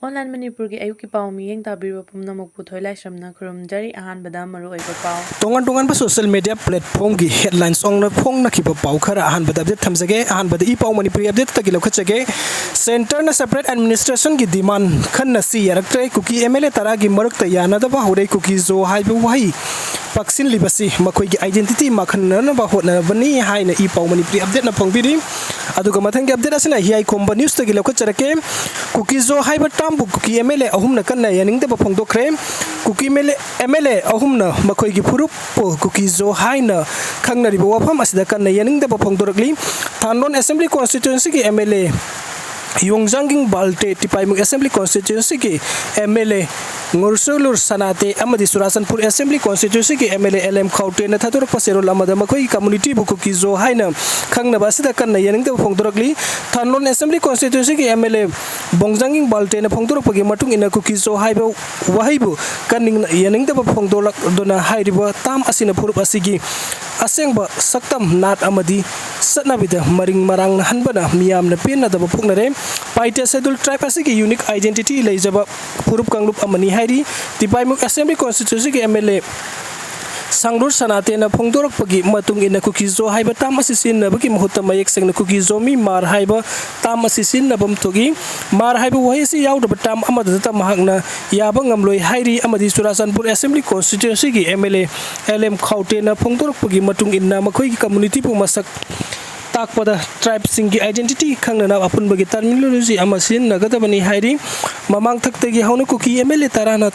Online Manipur की अयुक्की पाव मियेंग ताबिरो पुमनमक पुथोय लाइश्रमना खुरुमजरी अहानबदा मरुओइबा पाव तोंगन तोंगन social media platform की headlines Aung Phong नखिबा पाव खरा अहानबदा अपडेट थमजगे अहानबदा ई पाव मणिपुरी अपडेट तकी लखचगे सेंटर न सेपरेट एडमिनिस्ट्रेशन की डिमांड खन्नसी यारक्ट्रे कुकी एमएलए तरा की मरक्ता यानदबा हौरे कुकी जो हाइबा वही पक्सिन लिबसी मखोई की आइडेंटिटी मखननबा होटनबनी हाइना ई पाव मणिपुरी अपडेट न फोंगबिरी अदुगा मथंग अपडेट असना हियाई कोम्बा न्यूज़ तकी लखचरके कुकी जो हाइबा टामबु कुकी एमएलए अहुम न कन्ना यानिंगदबा फोंगदोखरे कुकी एमएलए अहुम न मखोई की फुरुप कुकी जो हाइना खंगनरिबा वफम असिदा कन्ना यानिंगदबा फोंगदोरकली थानलोन असेंबली कॉन्स्टिट्यूएंसी की एमएलए योंगजांगिंग बाल्टे टिपाइमुक असेंबली कॉन्स्टिट्यूएंसी की MLA ngursulur sanate amadi surasanpur assembly constituency ki mla lm khaute na thadur paserol amada makoi community buku ki zo haina khangna basida kanna yaning de phongdorakli thanlon assembly constituency ki mla bongjanging balte na phongdorak pagi matung ina ku ki zo haiba wahaibu kaning yaning de phongdorak dona hairiba tam asina phurup asigi asengba saktam nat amadi satnabida maring marang hanbana miyam na pin na da phuknare paite schedule tribe asigi unique identity leijaba phurup kanglup amani Tipaimuk Assembly Constituency की MLA Sangrur Sanate na Pongdorok pagi matung ina kuki zo haiba tam asisin na bagi mahuta mayek seng na kuki zo mi mar haiba tam asisin na bamtogi mar haiba wahi si yaw da tam amada tam hangna yaba ngamloi hairi amadi Surasanpur Assembly Constituency की MLA LM Khaute na Pongdorok pagi matung ina makhoi ki community pu masak tak pada tribe singi identity khangna na apun bagi terminology amasin nagadabani hairi mamang thaktagi hauna kuki MLA tarana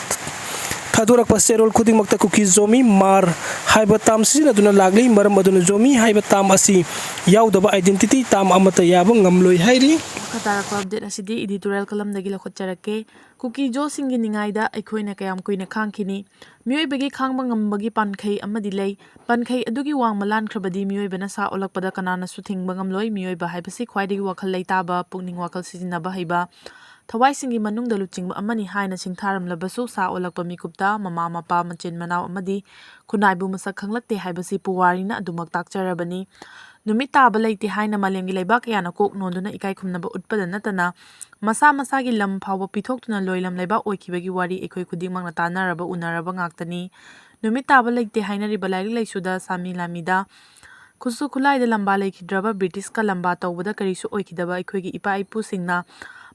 Thadurak paserol kuding makta kuki zomi mar haiba tam sina duna lagli maram aduna zomi haiba tam asi yaudaba identity tam amata yaba ngamloi hairi खतारा को update असिदी editorial कलम दगी लखोचरके cookie जो सिंगी निंगाइदा अखोइना कयाम Koyna खांखिनी मियोइबगी खांगबा ngambagi pankhai amadi lei pankhai adugi wang malan khrabadi miyoibana sa olakpada kanana su thingba ngamloi miyoiba haibasi khwaidagi wakhal leitaba pukning wakhal sijinaba haiba thawai singi manungda luchingba amani haina singtharam labasu sa olakpa mikupta mama mapa machin manaw amadi khunaibu masak khanglakte haibasi puwarina adumak takcharabani Numit taba laiti haina malemgi laibak yana kok nonduna ikai khumnaba utpada natana masa masagi lam phawa pithoktuna loilam laiba oikibagi wari ekhoi khudimangna tanaraba unaraba ngaktani numit taba laiti haina ribalairi laisuda sami lamida khusu khulaida lamba laikhidraba british ka lamba tawbada karisu oikidaba ekhoigi ipa ipu singna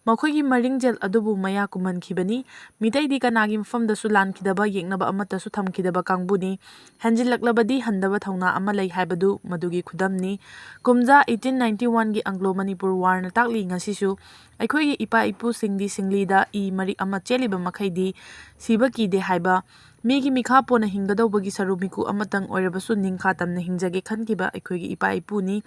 Makhoigi maring jel adubu maya kuman khibani mitai di kanagi mfam da su lan khidaba yengnaba amata su tham khidaba kangbuni hanjil laklabadi handaba thauna amalai haibadu madugi khudamni kumja 1891 gi anglo manipur war na takli ngasisu aikhoigi ipa ipu singdi singli da I mari ama cheliba makhaidi siba ki de haiba Migi mikha pona hingadawbagi sarumiku amatang oirabasu ningkha tamna hingjage khankiba aikhoigi ipa ipu ni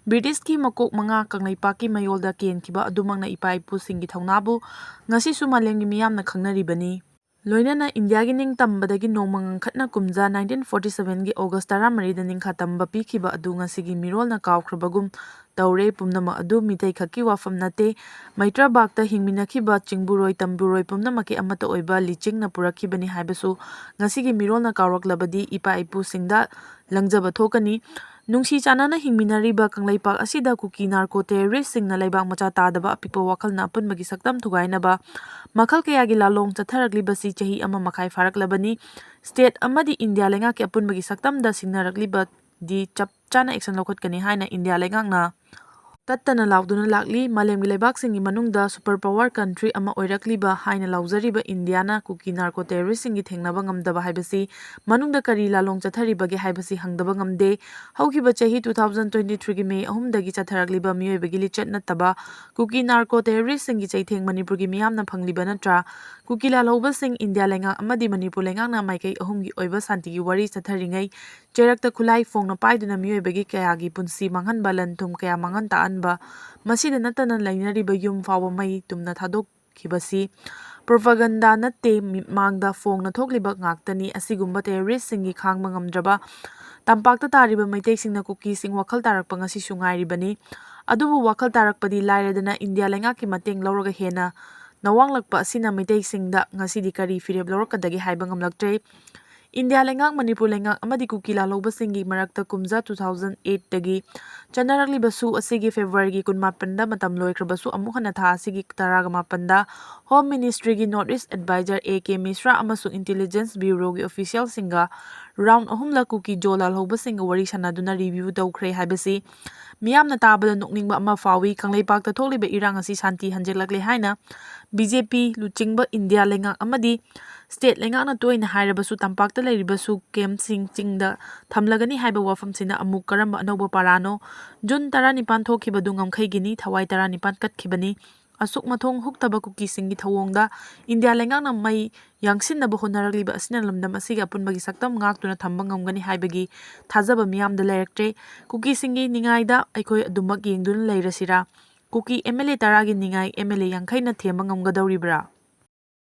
British ki makok manga kanglaipa ki mayolda kenkiba adumangna ipa ipu singi thaunabu ngasi su malemgi miyamna khangnaribani Loinana India gi ning tambadagi nomang khatna kumja 1947 gi August 13 da ningkha tamba pikiba adu ngasigi mirolna kawkhrabagum taure pumnama adu mitai khaki wafam nate maitra bakta hingminakhiba chingburoi tamburoi pumnamaki amata oiba lichingna purakhibani haibasu ngasigi mirolna kawraklabadi ipa ipu singda langjaba thokani Nungsi chanana hingminariba kanglaipak asida kuki narco terrorist singna laibak macha tadaba apipa wakhalna apunbagi saktam thugainaba makhal kayagi lalong chatharaklibasi chahi ama makhai faraklabani state amadi India lenga ki apunbagi saktam da singnarakliba di chapchana action lokhotkani haina India lengakna Tattana lauduna lakli malemgi laibak singi manungda super power country ama oirakliba haina lauzariba Indiana kuki narco terrorist singi thengnaba ngamdaba haibasi manungda kari lalong chathariba ge haibasi hangdaba ngamde haukiba chahi 2023 gi May ahumdagi chatharakliba miyoibagi lichat nataba kuki narco terrorist singi chaitheng Manipur gi miyamna phangliba natra kuki lalauba sing India lenga amadi Manipur lengakna maikai ahumgi oiba santigi wari chatharingai cherakta khulai phongna paiduna miyoibagi kayagi punsi manghanba lanthum kaya mangan taan Masida natana lainariba yum fawa mai tumna thadok kibasi propaganda natte mangda fong na thokliba ngaktani asigumba terrorist singi khangma ngamdraba tampakta tariba maitek singna kuki sing wakhal tarakpa ngasi sungairibani adubu wakhal tarakpadi lairadana India lenga ki mateng lawraga hena nawang lakpa asina maitek singda ngasi di kari fireb lawrakadagi haiba ngamlaktre India Lengak, Manipur Lengak, Amadi Kuki Lalaubasingi Marakta Kumza 2008 Dagi, Chanaragli Basu Asigi February Kunmapanda Matam Loikrabasu Amukanatha Asigi Taragamapanda, Home Ministry gi Northeast Advisor A.K. Misra Amasu Intelligence Bureau gi Official Singa, Round Ahumla Kuki Jola Laubasinga Wari Sanaduna Review Daukre Habasi, Miyamna Tabada Nukningba Ama Fawi, Kangleipak Toliba Irangasi Santi Hanjelakle Haina, BJP Luchingba India Lengak Amadi, State Lengakna Toina Hirabasu Tampakta Leribasu Kem Sing Chingda, Tamlagani Haiba Wafam Sina Amuk Karamba Anoba Parano, Jun Taranipan Tokibadungam Kaigini, Tawai Taranipan Katkibani, Asuk Matong Huktaba Kuki Singi Tawonga, India Lengakna Mai Yangsin Nabahonaragliba Asinalamdam Asiga Punbagi Saktam Ngaktuna Tambangam Haibagi, Tazaba Miam de Yaraktre, Kuki Singi Ningaida, Aiko Dumak Yingdun Lairasira, Kuki MLA Taragi Ningai, MLA Yankaina Tiamangam Gadauribra.